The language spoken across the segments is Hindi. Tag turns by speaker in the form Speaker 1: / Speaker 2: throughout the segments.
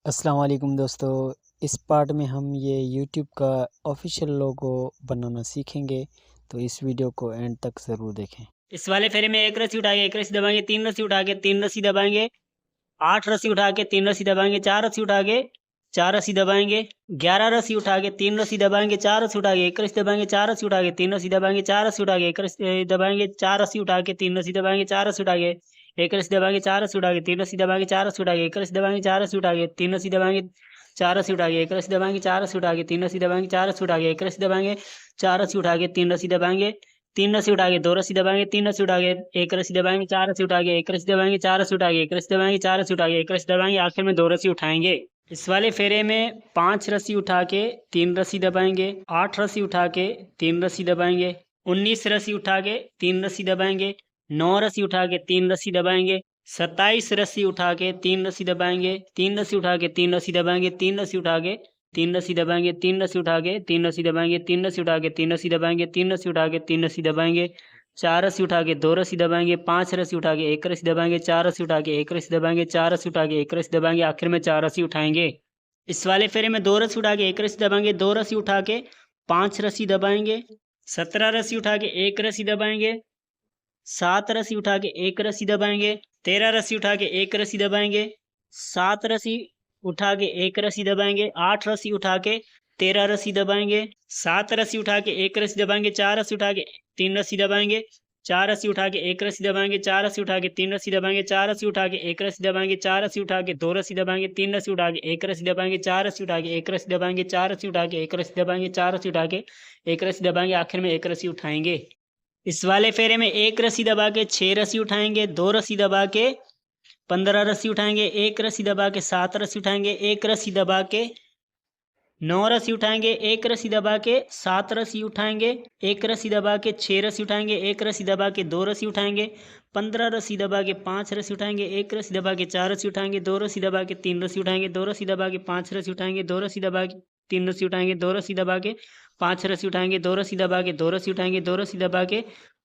Speaker 1: अस्सलाम वालेकुम दोस्तों। इस पार्ट में हम ये यूट्यूब का ऑफिशियल लोगो बनाना सीखेंगे, तो इस वीडियो को एंड तक ज़रूर देखें।
Speaker 2: इस वाले फेरे में एक रस्सी उठा के एक रस्सी दबाएंगे, तीन रस्सी उठा के तीन रस्सी दबाएंगे, 8 रस्सी उठा के तीन रस्सी दबाएंगे, 4 रस्सी उठा के 4 रस्सी दबाएंगे, 11 रस्सी उठा के तीन रस्सी दबाएंगे, 4 रस्सी उठा के एक रस्सी दबाएंगे, 4 रस्सी उठा के तीन रस्सी दबाएंगे, 4 रस्सी उठा के एक रस्सी दबाएंगे, 4 रस्सी उठा के तीन रस्सी दबाएंगे, 4 रस्सी उठा के एक रस्सी दबाएंगे, 4 रस्सी उठा के तीन रस्सी दबाएंगे, 4 रस्सी उठा के एक रस्सी दबाएंगे, 4 रस्सी उठा के तीन रस्सी दबाएंगे, 4 रस्सी उठा के एक रस्सी दबाएंगे, 4 रस्सी उठा के तीन रस्सी दबाएंगे, 4 रस्सी उठा के एक रस्सी दबाएंगे, 4 रस्सी उठा के तीन रस्सी दबाएंगे, 3 रस्सी उठा के 2 रस्सी दबाएंगे, 3 रस्सी उठा के एक रस्सी दबाएंगे, 4 रस्सी उठा के एक रस्सी दबाएंगे, 4 रस्सी उठा के एक रस्सी दबाएंगे, 4 रस्सी उठा के एक रस्सी दबाएंगे, आखिर में 2 रस्सी उठाएंगे। इस वाले फेरे में 5 रस्सी उठा के 3 रस्सी दबाएंगे, 8 रस्सी उठा के 3 रस्सी दबाएंगे, 19 रस्सी उठा के 3 रस्सी दबाएंगे, 9 रस्सी उठा के 3 रस्सी दबाएंगे, 27 रस्सी उठा के 3 रस्सी दबाएंगे, 3 रस्सी उठा के 3 रस्सी दबाएंगे, 3 रस्सी उठा के 3 रस्सी दबाएंगे, 3 रस्सी उठा के 3 रस्सी दबाएंगे, 3 रस्सी उठा के 3 रस्सी दबाएंगे, 3 रस्सी उठा के 3 रस्सी दबाएंगे, 4 रस्सी उठा के 2 रस्सी दबाएंगे, 5 रस्सी उठा के 1 रस्सी दबाएंगे, 4 रस्सी उठा के 1 रस्सी दबाएंगे, 4 रस्सी उठा के 1 रस्सी दबाएंगे, आखिर में 4 रस्सी उठाएंगे। इस वाले फेरे में 2 रस्सी उठा के 1 रस्सी दबाएंगे, 2 रस्सी उठा के 5 रस्सी दबाएंगे, 17 रस्सी उठा के 1 रस्सी दबाएंगे, 7 रस्सी उठा के 1 रस्सी दबाएंगे, 13 रस्सी उठा के 1 रस्सी दबाएंगे, 7 रस्सी उठा के 1 रस्सी दबाएंगे, 8 रस्सी उठा के 13 रस्सी दबाएंगे, 7 रस्सी उठा के 1 रस्सी दबाएंगे, 4 रस्सी उठा के 3 रस्सी दबाएंगे, 4 रस्सी उठा के 1 रस्सी दबाएंगे, 4 रस्सी उठा के 3 रस्सी दबाएंगे, 4 रस्सी उठा के 1 रस्सी दबाएंगे, 4 रस्सी उठा के 2 रस्सी दबाएंगे, 3 रस्सी उठा के 1 रस्सी दबाएंगे, 4 रस्सी उठा के 1 रस्सी दबाएंगे, 4 रस्सी उठा के 1 रस्सी दबाएंगे, 4 रस्सी उठा के 1 रस्सी दबाएंगे, आखिर में 1 रस्सी उठाएंगे। इस वाले फेरे में 1 रस्सी दबा के 6 रस्सी उठाएंगे, 2 रस्सी दबा के 15 रस्सी उठाएंगे, 1 रस्सी दबा के 7 रस्सी उठाएंगे, 1 रस्सी दबा के 9 रस्सी उठाएंगे, 1 रस्सी दबा के 7 रस्सी उठाएंगे, 1 रस्सी दबा के 6 रस्सी उठाएंगे, 1 रस्सी दबा के 2 रस्सी उठाएंगे, 15 रस्सी दबा के 5 रस्सी उठाएंगे, 1 रस्सी दबा के 4 रस्सी उठाएंगे, 2 रस्सी दबा के 3 रस्सी उठाएंगे, 2 रस्सी दबा के 5 रस्सी उठाएंगे, 2 रस्सी दबा के 3 रस्सी उठाएंगे, 2 रस्सी दबा के 5 रस्सी उठाएंगे, 2 रस्सी दबा के 2 रस्सी उठाएंगे, 2 रस्सी दबा के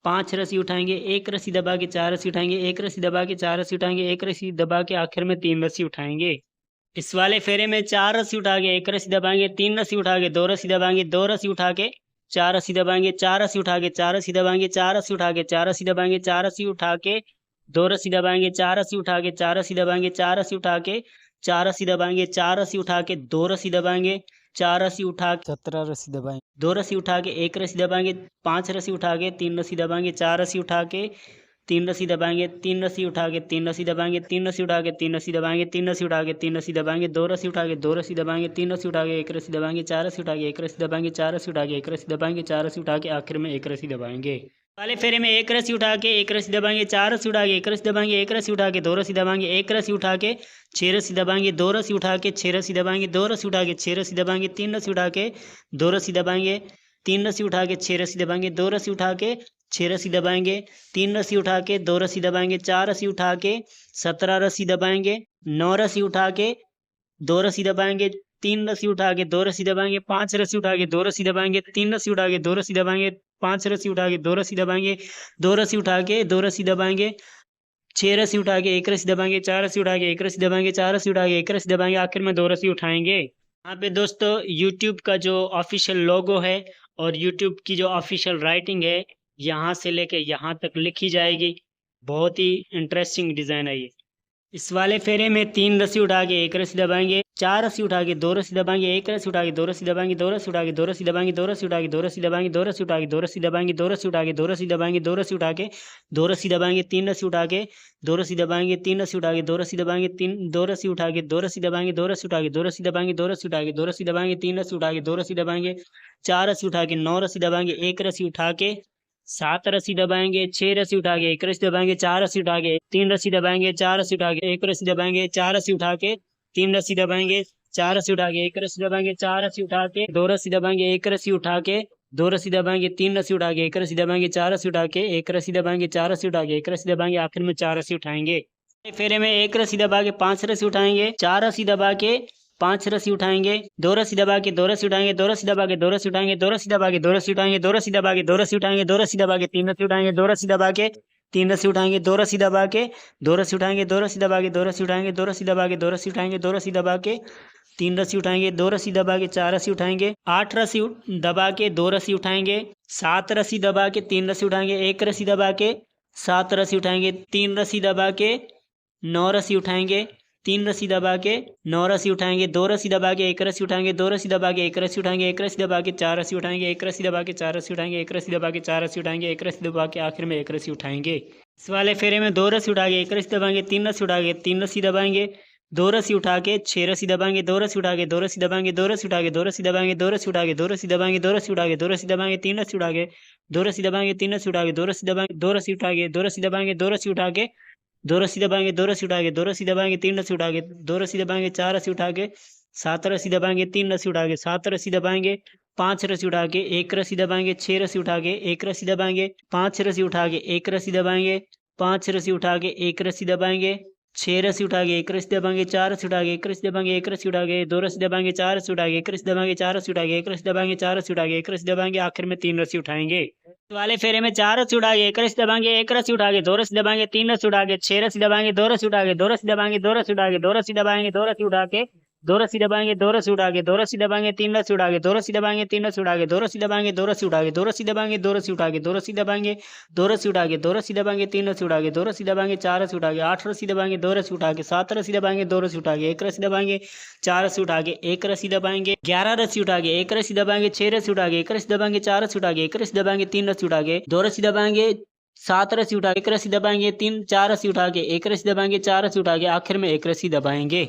Speaker 2: 5 रस्सी उठाएंगे, 1 रस्सी दबा के 4 रस्सी उठाएंगे, 1 रस्सी दबा के 4 रस्सी उठाएंगे, 1 रस्सी दबा के आखिर में 3 रस्सी उठाएंगे। इस वाले फेरे में 4 रस्सी उठा के 1 रस्सी दबाएंगे, 3 रस्सी उठा के 2 रस्सी दबाएंगे, 2 रस्सी उठा के 4 रस्सी दबाएंगे, 4 रस्सी उठा के 4 रस्सी दबाएंगे, 4 रस्सी उठा के 4 रस्सी दबाएंगे, 4 रस्सी उठा के 2 रस्सी दबाएंगे, 4 रस्सी उठा के 4 रस्सी दबाएंगे, 4 रस्सी उठा के 4 रस्सी दबाएंगे, 4 रस्सी उठा के 2 रस्सी दबाएंगे, 4 रस्सी उठा के
Speaker 1: 17 रस्सी दबाएं।
Speaker 2: 2 रस्सी उठा के 1 रस्सी दबाएंगे, 5 रस्सी उठा के 3 रस्सी दबाएंगे, 4 रस्सी उठा के 3 रस्सी दबाएंगे, 3 रस्सी उठा के 3 रस्सी दबाएंगे, 3 रस्सी उठा के 3 रस्सी दबाएंगे, 3 रस्सी उठा के 3 रस्सी दबाएंगे, 2 रस्सी उठा के 2 रस्सी दबाएंगे, 3 रस्सी उठा के 1 रस्सी दबाएंगे, 4 रस्सी उठा के 1 रस्सी दबाएंगे, 4 रस्सी उठा के 1 रस्सी दबाएंगे, 4 रस्सी उठा के आखिर में 1 रस्सी दबाएंगे। वाले फेरे में 1 रस्सी उठा के 1 रस्सी दबाएंगे, 4 रस्सी उठा के 1 रस्सी दबाएंगे, 1 रस्सी उठा के 2 रस्सी दबाएंगे, 1 रस्सी उठा के 6 रस्सी दबाएंगे, 2 रस्सी उठा के 6 रस्सी दबाएंगे, 2 रस्सी उठा के 6 रस्सी दबाएंगे, 3 रस्सी उठा के 2 रस्सी दबाएंगे, 3 रस्सी उठा के 6 रस्सी दबाएंगे, 2 रस्सी उठा के 6 रस्सी दबाएंगे, 3 रस्सी उठा के 2 रस्सी दबाएंगे, 4 रस्सी उठा के 17 रस्सी दबाएंगे, 9 रस्सी उठा के 2 रस्सी दबाएंगे, 3 रस्सी उठा के 2 रस्सी दबाएंगे, 5 रस्सी उठा के 2 रस्सी दबाएंगे, 3 रस्सी उठा के 2 रस्सी दबाएंगे, 5 रस्सी उठा के 2 रस्सी दबाएंगे, 2 रस्सी उठा के 2 रस्सी दबाएंगे, 6 रस्सी उठा के 1 रस्सी दबाएंगे, 4 रस्सी उठा के 1 रस्सी दबाएंगे, 4 रस्सी उठा के 1 रस्सी दबाएंगे, आखिर में 2 रस्सी उठाएंगे। यहाँ पे दोस्तों यूट्यूब का जो ऑफिशियल लोगो है और यूट्यूब की जो ऑफिशियल राइटिंग है, यहाँ से लेके यहाँ तक लिखी जाएगी। बहुत ही इंटरेस्टिंग डिज़ाइन है ये। इस वाले फेरे में 3 रस्सी उठा के 1 रस्सी दबाएंगे, 4 रस्सी उठा के 2 रस्सी दबाएंगे, 1 रस्सी उठा के 2 रस्सी दबाएंगे, 2 रस्सी उठा के 2 रस्सी दबाएंगे, 2 रस्सी उठा के 2 रस्सी दबाएंगे, 2 रस्सी उठा के 2 रस्सी दबाएंगे, 2 रस्सी उठा के 2 रस्सी दबाएंगे, 2 रस्सी उठा के 2 रस्सी दबाएंगे, 3 रस्सी उठा के 2 रस्सी दबाएंगे, 3 रस्सी उठा के 2 रस्सी दबाएंगे, 2 रस्सी उठा के 2 रस्सी दबाएंगे, 2 रस्सी उठा के 2 रस्सी दबाएंगे, 2 रस्सी उठा के 2 रस्सी दबाएंगे, 3 रस्सी उठा के 2 रस्सी दबाएंगे, 4 रस्सी उठा के 9 रस्सी दबाएंगे, 1 रस्सी उठा के 7 रस्सी दबाएंगे, 6 रस्सी उठा के 1 रस्सी दबाएंगे, 4 रस्सी उठा के 3 रस्सी दबाएंगे, 4 रस्सी उठा के 1 रस्सी दबाएंगे, 4 रस्सी उठा के 3 रस्सी दबाएंगे, 4 रस्सी उठा के 1 रस्सी दबाएंगे, 4 रस्सी उठा के 2 रस्सी दबाएंगे, 1 रस्सी उठा के 2 रस्सी दबाएंगे, 3 रस्सी उठा के 1 रस्सी दबाएंगे, 4 रस्सी उठा के 1 रस्सी दबाएंगे, 4 रस्सी उठा के 1 रस्सी दबाएंगे, आखिर में 4 रस्सी उठाएंगे। फेरे में 1 रस्सी दबा के 5 रस्सी उठाएंगे, 4 रस्सी दबा के 5 रस्सी उठाएंगे, 2 रस्सी दबा के 2 रस्सी उठाएंगे, 2 रस्सी दबा के 2 रस्सी उठाएंगे, 2 रस्सी दबा के 2 रस्सी उठाएंगे, 2 रस्सी दबा के 2 रस्सी उठाएंगे, 2 रस्सी दबा के 3 रस्सी उठाएंगे, 2 रस्सी दबा के तीन रस्सी उठाएंगे, दो रस्सी दबा के, दो रस्सी उठाएंगे, दो रस्सी दबा के, दो रस्सी उठाएंगे, दो रस्सी दबा के, दो रस्सी उठाएंगे, दो रस्सी दबा के, तीन रस्सी उठाएंगे, दो रस्सी दबा के, चार रस्सी उठाएंगे, आठ रस्सी दबा के, दो रस्सी उठाएंगे, सात रस्सी दबा के, तीन रस्सी उठाएंगे, एक रस्सी दबा के, सात रस्सी उठाएंगे, तीन रस्सी दबा के, नौ रस्सी उठाएंगे, तीन रस्सी दबा के, नौ रस्सी उठाएंगे, दो रस्सी दबा के, एक रस्सी उठाएंगे, दो रस्सी दबा के, एक रस्सी उठाएंगे, एक रस्सी दबा के, चार रस्सी उठाएंगे, एक रस्सी दबा के, चार रस्सी उठाएंगे, एक रस्सी दबा के, चार रस्सी उठाएंगे, एक रस्सी दबा के, आखिर में एक रस्सी उठाएंगे। इस वाले फेरे में दो रस्सी उठा के एक रस्सी दबाएंगे, तीन रस्सी उठा के तीन रस्सी दबाएंगे, दो रस्सी उठा के छह रस्सी दबाएंगे, दो रस्सी उठा के दो रस्सी दबाएंगे, दो रस्सी उठा के दो रस्सी दबाएंगे, दो रस्सी उठा के दो रस्सी दबाएंगे, दो रस्सी उठा के दो रस्सी दबाएंगे, तीन रस्सी उठा के दो रस्सी दबाएंगे, तीन रस्सी उठा के दो रस्सी दबाएंगे, दो रस्सी उठा के दो रस्सी दबाएंगे, दो रस्सी उठा के दो रस्सी दबाएंगे, दो रस्सी उठा के दो रस्सी दबाएंगे, तीन रस्सी उठा के दो रस्सी दबाएंगे, चार रस्सी उठा के सात रस्सी दबाएंगे, तीन रस्सी उठा के सात रस्सी दबाएंगे, पांच रस्सी उठा के एक रस्सी दबाएंगे, छह रस्सी उठा के एक रस्सी दबाएंगे, पांच रस्सी उठा के एक रस्सी दबाएंगे, पांच रस्सी उठा के एक रस्सी दबाएंगे, छह रस्सी उठा के एक रस्सी दबाएंगे, चार रस्सी उठा के एक रस्सी दबाएंगे, एक रस्सी उठा के दो रस्सी दबाएंगे, चार रस्सी उठा के एक रस्सी दबाएंगे, चार रस्सी उठा के एक रस्सी दबाएंगे, चार रस्सी उठा के एक रस्सी दबाएंगे, आखिर में तीन रस्सी उठाएंगे। इस वाले फेरे में चार रस्सी उठा के एक रस्सी दबाएंगे, एक रस्सी उठा के दो रस्सी दबाएंगे, तीन रस्सी उठा के छह रस्सी दबाएंगे, दो रस्सी उठा के दो रस्सी दबाएंगे, दो रस्सी उठा के दो रस्सी दबाएंगे, दो रस्सी उठा के दो रस्सी दबाएंगे, दो रस्सी उठा के दो रस्सी दबाएंगे, तीन रस्सी उठा के दो रस्सी दबाएंगे, तीन रस्सी उठा के दो रस्सी दबाएंगे, दो रस्सी उठा के दो रस्सी दबाएंगे, दो रस्सी उठा के दो रस्सी दबाएंगे, दो रस्सी उठा के दो रस्सी दबाएंगे, तीन रस्सी उठा के दो रस्सी दबाएंगे, चार रस्सी उठा के आठ रस्सी दबाएंगे, दो रस्सी उठा के सात रस्सी दबाएंगे, दो रस्सी उठा के एक रस्सी दबाएंगे, चार रस्सी उठा के एक रस्सी दबाएंगे, 11 रस्सी उठा के एक रस्सी दबाएंगे, छह रस्सी उठा के एक रस्सी दबाएंगे, चार रस्सी उठा के एक रस्सी दबाएंगे, तीन रस्सी उठा के दो रस्सी दबाएंगे, सात रस्सी उठा के एक रस्सी दबाएंगे, तीन चार रस्सी उठा के एक रस्सी दबाएंगे, चार रस्सी उठा के आखिर में एक रस्सी दबाएंगे।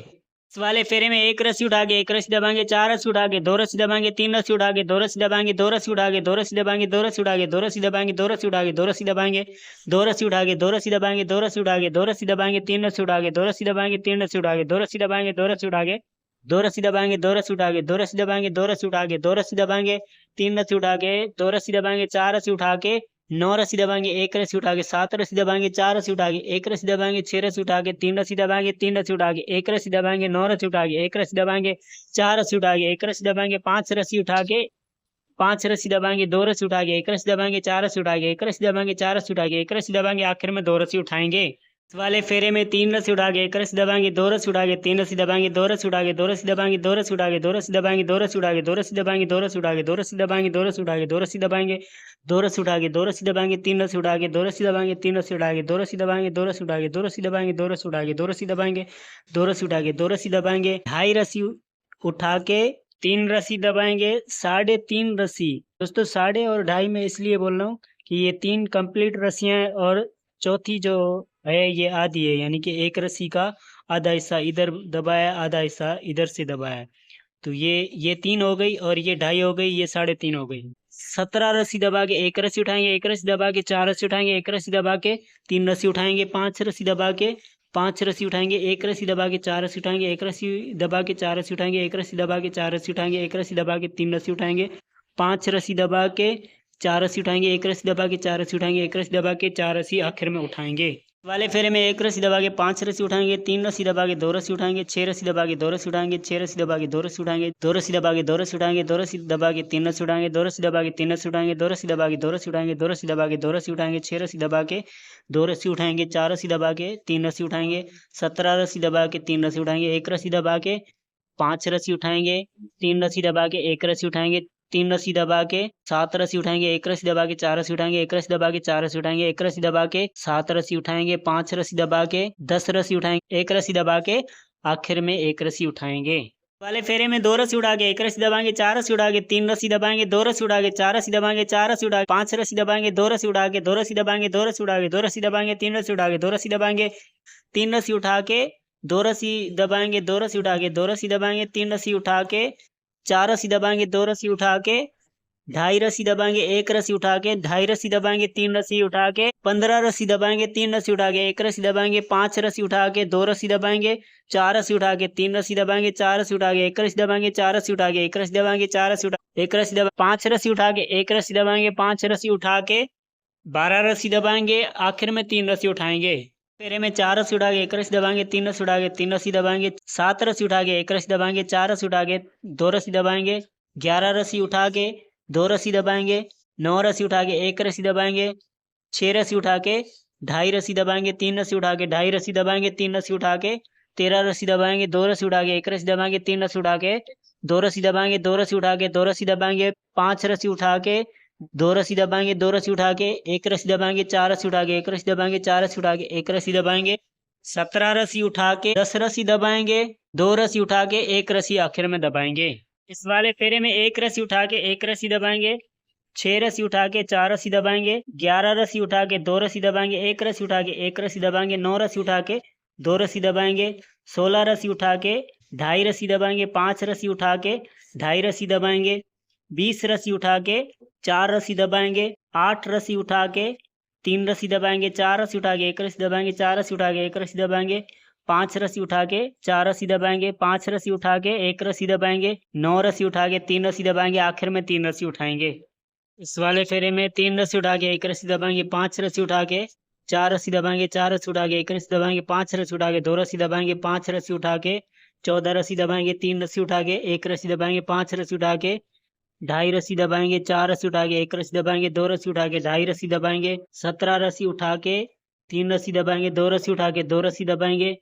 Speaker 2: इस वाले फेरे में एक रस्सी उठा के एक रस्सी दबाएंगे, चार रस्सी उठा के दो रस्सी दबाएंगे, तीन रस्सी उठा के दो रस्सी दबाएंगे, दो रस्सी उठा के दो रस्सी दबाएंगे, दो रस्सी उठा के दो रस्सी दबाएंगे, दो रस्सी उठा के दो रस्सी दबाएंगे, दो रस्सी उठा के दो रस्सी दबाएंगे, दो रस्सी उठा के दो रस्सी दबाएंगे, तीन रस्सी उठा के दो रस्सी दबाएंगे, तीन रस्सी उठा के दो रस्सी दबाएंगे, दो रस्सी उठा के दो रस्सी दबाएंगे, दो रस्सी उठा के दो रस्सी दबाएंगे, दो रस्सी उठा के दो रस्सी दबाएंगे, तीन रस्सी उठा के दो रस्सी दबाएंगे, चार रस्सी उठा के नौ रस्सी दबाएंगे, एक रस्सी उठा के सात रस्सी दबाएंगे, चार रस्सी उठा के एक रस्सी दबाएंगे, छह रस्सी उठा के तीन रस्सी दबाएंगे, तीन रस्सी उठा के एक रस्सी दबाएंगे, नौ रस्सी उठा के एक रस्सी दबाएंगे, चार रस्सी उठा के एक रस्सी दबाएंगे, पांच रस्सी उठा के पांच रस्सी दबाएंगे, दो रस्सी उठा के एक रस्सी दबाएंगे, चार रस्सी उठा के एक रस्सी दबाएंगे, चार रस्सी उठा के एक रस्सी दबाएंगे, आखिर में दो रस्सी उठाएंगे। इस वाले फेरे में तीन रस्सी उठा के एक रस्सी दबाएंगे, दो रस्सी उठा के तीन रस्सी दबाएंगे, दो रस्सी उठा के दो रस्सी दबाएंगे, दो रस्सी उठा के दो रस्सी दबाएंगे, दो रस्सी उठा के दो रस्सी दबाएंगे, दो रस्सी उठा के दो रस्सी दबाएंगे, दो रस्सी उठा के दो रस्सी दबाएंगे, दो रस्सी उठा के दो रस्सी दबाएंगे, तीन रस्सी उठा के दो रस्सी दबाएंगे, तीन रस्सी उठा के दो रस्सी दबाएंगे, दो रस्सी उठा के दो रस्सी दबाएंगे, दो रस्सी उठा के दो रस्सी दबाएंगे, दो रस्सी उठा के दो रस्सी दबाएंगे, ढाई रस्सी उठा के तीन रस्सी दबाएंगे, साढ़े तीन रस्सी। दोस्तों साढ़े और ढाई में इसलिए बोल रहा हूँ कि ये तीन कंप्लीट रस्सियाँ और चौथी जो है ये आधी है, यानी कि एक रस्सी का आधा हिस्सा इधर दबाया, आधा हिस्सा इधर से दबाया, तो ये तीन हो गई और ये ढाई हो गई, ये साढ़े तीन हो गई। 17 रस्सी दबा के एक रस्सी उठाएंगे, एक रस्सी दबा के चार रस्सी उठाएंगे, एक रस्सी दबा के तीन रस्सी उठाएंगे, पांच रस्सी दबा के पांच रस्सी उठाएंगे, एक रस्सी दबा के चार रस्सी उठाएंगे, एक रस्सी दबा के चार रस्सी उठाएंगे, एक रस्सी दबा के चार रस्सी उठाएंगे, एक रस्सी दबा के तीन रस्सी उठाएंगे, पांच रस्सी दबा के चार रस्सी उठाएंगे, एक रस्सी दबा के चार रस्सी उठाएंगे, एक रस्सी दबा के चार रस्सी आखिर में उठाएंगे। वाले फेरे में एक रस्सी दबा के पांच रस्सी उठाएंगे, तीन रस्सी दबा के दो रस्सी उठाएंगे, छह रस्सी दबा के दो रस्सी उठाएंगे, छह रस्सी दबा के दो रस्सी उठाएंगे, दो रस्सी दबा के दो रस्सी उठाएंगे, दो रस्सी दबा के तीन रस्सी उठाएंगे, दो रस्सी दबा के तीन रस्सी उठाएंगे, दो रस्सी दबा के दो रस्सी उठाएंगे, दो रस्सी दबा के दो रस्सी उठाएंगे, छह रस्सी दबा के दो रस्सी उठाएंगे, चार रस्सी दबा के तीन रस्सी उठाएंगे, 17 रस्सी दबा के तीन रस्सी उठाएंगे, एक रस्सी दबा के पांच रस्सी उठाएंगे, तीन रस्सी दबा के एक रस्सी उठाएंगे, तीन रस्सी दबा के सात रस्सी उठाएंगे, एक रस्सी दबा के चार रस्सी उठाएंगे, एक रस्सी दबा के चार रस्सी उठाएंगे, एक रस्सी दबा के सात रस्सी उठाएंगे, पांच रस्सी दबा के 10 रस्सी उठाएंगे, एक रस्सी दबा के आखिर में एक रस्सी उठाएंगे। वाले फेरे में दो रस्सी उठा के एक रस्सी दबाएंगे, चार रस्सी उठा के तीन रस्सी दबाएंगे, दो रस्सी उठा के चार रस्सी दबाएंगे, चार रस्सी उठा के पांच रस्सी दबाएंगे, दो रस्सी उठा के दो रस्सी दबाएंगे, दो रस्सी उठा के दो रस्सी दबाएंगे, तीन रस्सी उठा के दो रस्सी दबाएंगे, तीन रस्सी उठा के दो रस्सी दबाएंगे, दो रस्सी उठा के दो रस्सी दबाएंगे, तीन रस्सी उठा के चार रस्सी दबाएंगे, दो रस्सी उठा के ढाई रस्सी दबाएंगे, एक रस्सी उठा के ढाई रस्सी दबाएंगे, तीन रस्सी उठा के 15 रस्सी दबाएंगे, तीन रस्सी उठा के एक रस्सी दबाएंगे, पांच रस्सी उठा के दो रस्सी दबाएंगे, चार रस्सी उठा के तीन रस्सी दबाएंगे, चार रस्सी उठा के एक रस्सी दबाएंगे, चार रस्सी उठा के एक रस्सी दबाएंगे, चार रस्सी उठा एक रस्सी दबा पांच रस्सी उठा के एक रस्सी दबाएंगे, पांच रस्सी उठा के 12 रस्सी दबाएंगे, आखिर में तीन रस्सी उठाएंगे। फेरे में चार रस्सी उठा के एक रस्सी दबाएंगे, तीन रस्सी उठा के तीन रस्सी दबाएंगे, सात रस्सी उठा के एक रस्सी दबाएंगे, चार रस्सी उठा के दो रस्सी दबाएंगे, 11 रस्सी उठा के दो रस्सी दबाएंगे, 9 रस्सी उठा के एक रस्सी दबाएंगे, 6 रस्सी उठा के ढाई रस्सी दबाएंगे, 3 रस्सी उठा के ढाई रस्सी दबाएंगे, 3 रस्सी उठा के 13 रस्सी दबाएंगे, 2 रस्सी उठा के 1 रस्सी दबाएंगे, 3 रस्सी उठा के 2 रस्सी दबाएंगे, 2 रस्सी उठा के 2 रस्सी दबाएंगे, 5 रस्सी उठा के 2 रस्सी दबाएंगे, 2 रस्सी उठा के 1 रस्सी दबाएंगे, 4 रस्सी उठा के 1 रस्सी दबाएंगे, 4 रस्सी उठा के 1 रस्सी दबाएंगे, 17 रस्सी उठा के 10 रस्सी दबाएंगे, 2 रस्सी उठा के 1 रस्सी आखिर में दबाएंगे। इस वाले फेरे में 1 रस्सी उठा के 1 रस्सी दबाएंगे, 6 रस्सी उठा के 4 रस्सी दबाएंगे, 11 रस्सी उठा के 2 रस्सी दबाएंगे, 1 रस्सी उठा के 1 रस्सी दबाएंगे, 9 रस्सी उठा के 2 रस्सी दबाएंगे, 16 रस्सी उठा के ढाई रस्सी दबाएंगे, 5 रस्सी उठा के ढाई रस्सी दबाएंगे, 20 रस्सी उठा के 4 रस्सी दबाएंगे, 8 रस्सी उठा के 3 रस्सी दबाएंगे, 4 रस्सी उठा के 1 रस्सी दबाएंगे, 4 रस्सी उठा के 1 रस्सी दबाएंगे, 5 रस्सी उठा के 4 रस्सी दबाएंगे, 5 रस्सी उठा के 1 रस्सी दबाएंगे, 9 रस्सी उठा के 3 रस्सी दबाएंगे, आखिर में 3 रस्सी उठाएंगे। इस वाले फेरे में 3 रस्सी उठा के 1 रस्सी दबाएंगे, 5 रस्सी उठा के 4 रस्सी दबाएंगे, 4 रस्सी उठा के 1 रस्सी दबाएंगे, 5 रस्सी उठा के 2 रस्सी दबाएंगे, 5 रस्सी उठा के 14 रस्सी दबाएंगे, 3 रस्सी उठा के 1 रस्सी दबाएंगे, 5 रस्सी उठा के ढाई रस्सी दबाएंगे, 4 रस्सी उठा के 1 रस्सी दबाएंगे, 2 रस्सी उठा के ढाई रस्सी दबाएंगे, 17 रस्सी उठा के 3 रस्सी दबाएंगे, 2 रस्सी उठा के 2 रस्सी दबाएंगे,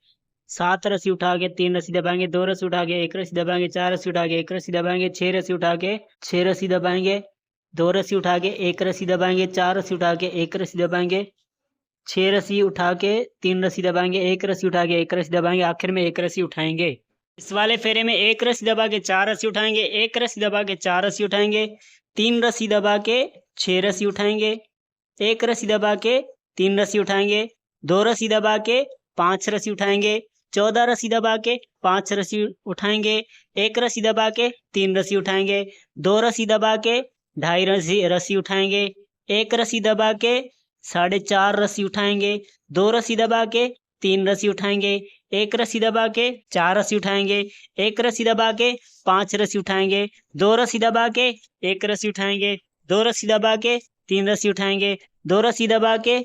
Speaker 2: 7 रस्सी उठा के 3 रस्सी दबाएंगे, 2 रस्सी उठा के 1 रस्सी दबाएंगे, 4 रस्सी उठा के 1 रस्सी दबाएंगे, 6 रस्सी उठा के 6 रस्सी दबाएंगे, 2 रस्सी उठा के 1 रस्सी दबाएंगे, 4 रस्सी उठा के 1 रस्सी दबाएंगे, 6 रस्सी उठा के 3 रस्सी दबाएंगे, 1 रस्सी उठा के 1 रस्सी दबाएंगे, आखिर में 1 रस्सी उठाएंगे। इस वाले फेरे में 1 रस्सी दबा के 4 रस्सी उठाएंगे, 1 रस्सी दबा के 4 रस्सी उठाएंगे, 3 रस्सी दबा के 6 रस्सी उठाएंगे, 1 रस्सी दबा के 3 रस्सी उठाएंगे, 2 रस्सी दबा के 5 रस्सी उठाएंगे, 14 रस्सी दबा के 5 रस्सी उठाएंगे, 1 रस्सी दबा के 3 रस्सी उठाएंगे, 2 रस्सी दबा के ढाई रस्सी उठाएंगे, 1 रस्सी दबा के 4.5 रस्सी उठाएंगे, 2 रस्सी दबा के 3 रस्सी उठाएंगे, 1 रस्सी दबा के 4 रस्सी उठाएंगे, 1 रस्सी दबा के 5 रस्सी उठाएंगे, 2 रस्सी दबा के 1 रस्सी उठाएंगे, 2 रस्सी दबा के 3 रस्सी उठाएंगे, 2 रस्सी दबा के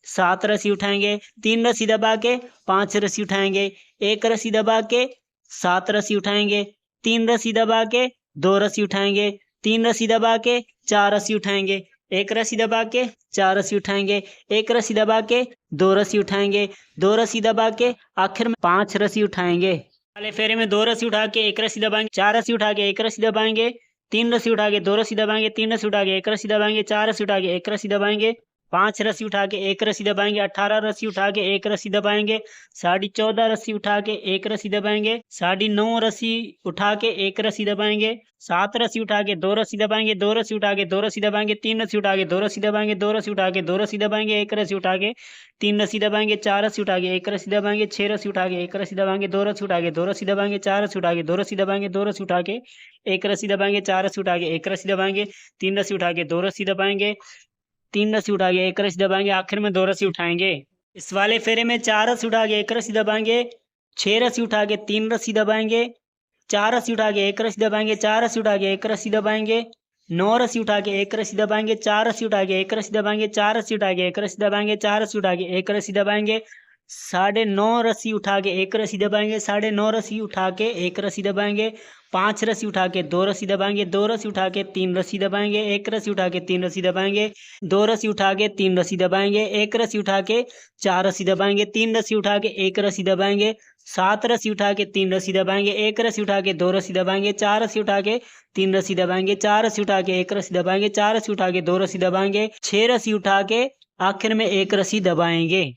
Speaker 2: 7 रस्सी उठाएंगे, 3 रस्सी दबा के 5 रस्सी उठाएंगे, 1 रस्सी दबा के 7 रस्सी उठाएंगे, 3 रस्सी दबा के 2 रस्सी उठाएंगे, 3 रस्सी दबा के 4 रस्सी उठाएंगे, 1 रस्सी दबा के 4 रस्सी उठाएंगे, 1 रस्सी दबा के 2 रस्सी उठाएंगे, 2 रस्सी दबा के आखिर में 5 रस्सी उठाएंगे। वाले फेरे में 2 रस्सी उठा के 1 रस्सी दबाएंगे, 4 रस्सी उठा के 1 रस्सी दबाएंगे, 3 रस्सी उठा के 2 रस्सी दबाएंगे, 3 रस्सी उठा के 1 रस्सी दबाएंगे, 4 रस्सी उठा के 1 रस्सी दबाएंगे, 5 रस्सी उठा के 1 रस्सी दबाएंगे, 18 रस्सी उठा के 1 रस्सी दबाएंगे, 14.5 रस्सी उठा के 1 रस्सी दबाएंगे, 9.5 रस्सी उठा के 1 रस्सी दबाएंगे, 7 रस्सी उठा के 2 रस्सी दबाएंगे, 2 रस्सी उठा के 2 रस्सी दबाएंगे, 3 रस्सी उठा के 2 रस्सी दबाएंगे, 2 रस्सी उठा के 2 रस्सी दबाएंगे, 1 रस्सी उठा के 3 रस्सी दबाएंगे, 4 रस्सी उठा के 1 रस्सी दबाएंगे, 6 रस्सी उठा के 1 रस्सी दबाएंगे, 2 रस्सी उठा के 2 रस्सी दबाएंगे, 4 रस्सी उठा के 2 रस्सी दबाएंगे, 2 रस्सी उठा के 1 रस्सी दबाएंगे, 4 रस्सी उठा के 1 रस्सी दबाएंगे, 3 रस्सी उठा के 2 रस्सी दबाएंगे, 3 रस्सी उठा के 1 रस्सी दबाएंगे, आखिर में 2 रस्सी उठाएंगे। इस वाले फेरे में 4 रस्सी उठा के 1 रस्सी दबाएंगे, 6 रस्सी उठा के 3 रस्सी दबाएंगे, 4 रस्सी उठा के 1 रस्सी दबाएंगे, 4 रस्सी उठा के 1 रस्सी दबाएंगे, 9 रस्सी उठा के 1 रस्सी दबाएंगे, 4 रस्सी उठा के 1 रस्सी दबाएंगे, 4 रस्सी उठा के 1 रस्सी दबाएंगे, 4 रस्सी उठा के 1 रस्सी दबाएंगे, 9.5 रस्सी उठा के 1 रस्सी दबाएंगे, 9.5 रस्सी उठा के 1 रस्सी दबाएंगे, 5 रस्सी उठा के 2 रस्सी दबाएंगे, 2 रस्सी उठा के 3 रस्सी दबाएंगे, 1 रस्सी उठा के 3 रस्सी दबाएंगे, 2 रस्सी उठा के 3 रस्सी दबाएंगे, 1 रस्सी उठा के 4 रस्सी दबाएंगे, 3 रस्सी उठा के 1 रस्सी दबाएंगे, 7 रस्सी उठा के 3 रस्सी दबाएंगे, 1 रस्सी उठा के 2 रस्सी दबाएंगे, 4 रस्सी उठा के 3 रस्सी दबाएंगे, 4 रस्सी उठा के 1 रस्सी दबाएंगे, 4 रस्सी उठा के 2 रस्सी दबाएंगे, 6 रस्सी उठा के आखिर में 1 रस्सी दबाएंगे।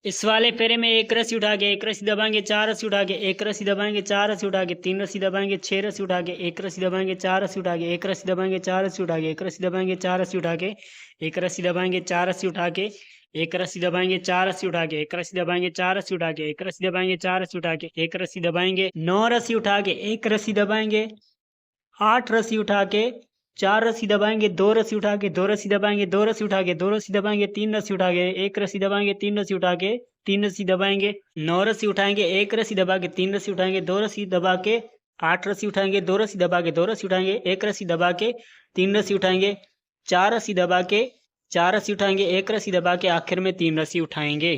Speaker 2: इस वाले फेरे में 1 रस्सी उठा के 1 रस्सी दबाएंगे, 4 रस्सी उठा के 1 रस्सी दबाएंगे, 4 रस्सी उठा के 3 रस्सी दबाएंगे, 6 रस्सी उठा के 1 रस्सी दबाएंगे, 4 रस्सी उठा के 1 रस्सी दबाएंगे, 4 रस्सी उठा के 1 रस्सी दबाएंगे, 4 रस्सी उठा के 1 रस्सी दबाएंगे, 4 रस्सी उठा के 1 रस्सी दबाएंगे, 4 रस्सी उठा के 1 रस्सी दबाएंगे, 4 रस्सी उठा के 1 रस्सी दबाएंगे, 4 रस्सी उठा के 1 रस्सी दबाएंगे, 9 रस्सी उठा के 1 रस्सी दबाएंगे, 8 रस्सी उठा के 4 रस्सी दबाएंगे, 2 रस्सी उठा के 2 रस्सी दबाएंगे, 2 रस्सी उठा के 2 रस्सी दबाएंगे, 3 रस्सी उठा के 1 रस्सी दबाएंगे, 3 रस्सी उठा के 3 रस्सी दबाएंगे, 9 रस्सी उठाएंगे, 1 रस्सी दबा के 3 रस्सी उठाएंगे, 2 रस्सी दबा के 8 रस्सी उठाएंगे, 2 रस्सी दबा के 2 रस्सी उठाएंगे, 1 रस्सी दबा के 3 रस्सी उठाएंगे, 4 रस्सी दबा के 4 रस्सी उठाएंगे, 1 रस्सी दबा के आखिर में 3 रस्सी उठाएंगे।